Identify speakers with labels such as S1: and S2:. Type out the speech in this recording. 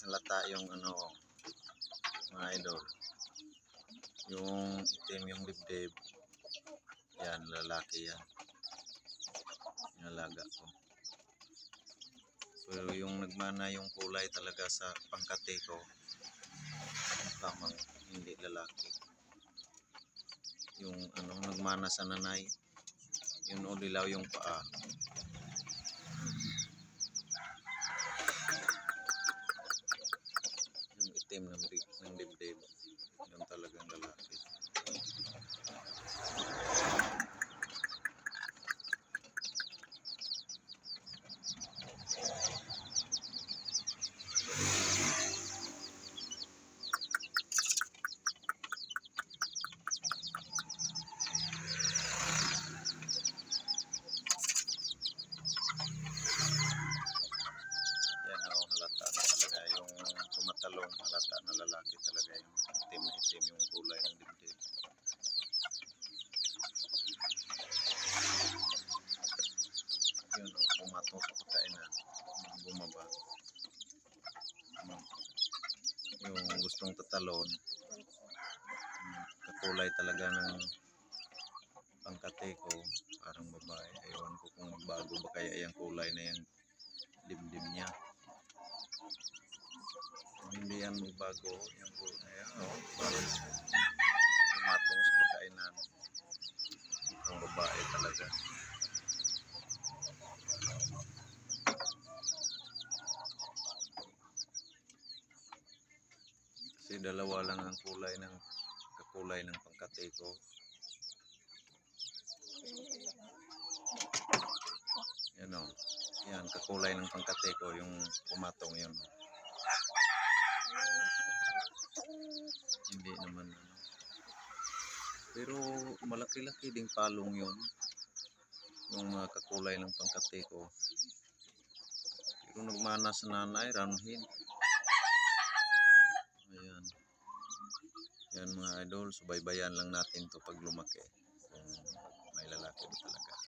S1: Halata yung ano, mga idol. Yung itim yung dibdib. Yan, lalaki yan. Yung alaga ko. So yung nagmana yung kulay talaga sa pangkate ko, tamang hindi lalaki. Yung ano, nagmana sa nanay, yun o dilaw yung paa. Yung itim ng dibdib, yun talagang lalaki. Yan o, halata na talaga yung tumatalong, halata na lalaki talaga yung itim na itim yung kulay ng dibdib. Yun o, pumatong sa pagkainan, bumaba. Yung gustong tatalon, kakulay talaga ng pangkate ko, parang babae. Ewan ko kung magbago ba kaya yung kulay na yung dibdib niya. Kung hindi yan magbago, yung kulay, parang pumatong sa pagkainan. Ang babae talaga. Kasi dalawa lang ang kulay ng kakulay ng pangkate ko. Yan o. Yan, kakulay ng pangkate ko, yung pumatong yun o. Hindi naman ano. Pero malaki-laki ding palong yun. Yung mga kakulay ng pangkate ko. Pero nagmana sa nanay, ranhin. Ayan. Yan mga idol, subaybayan lang natin to pag lumaki. Kung may lalaki ba talaga.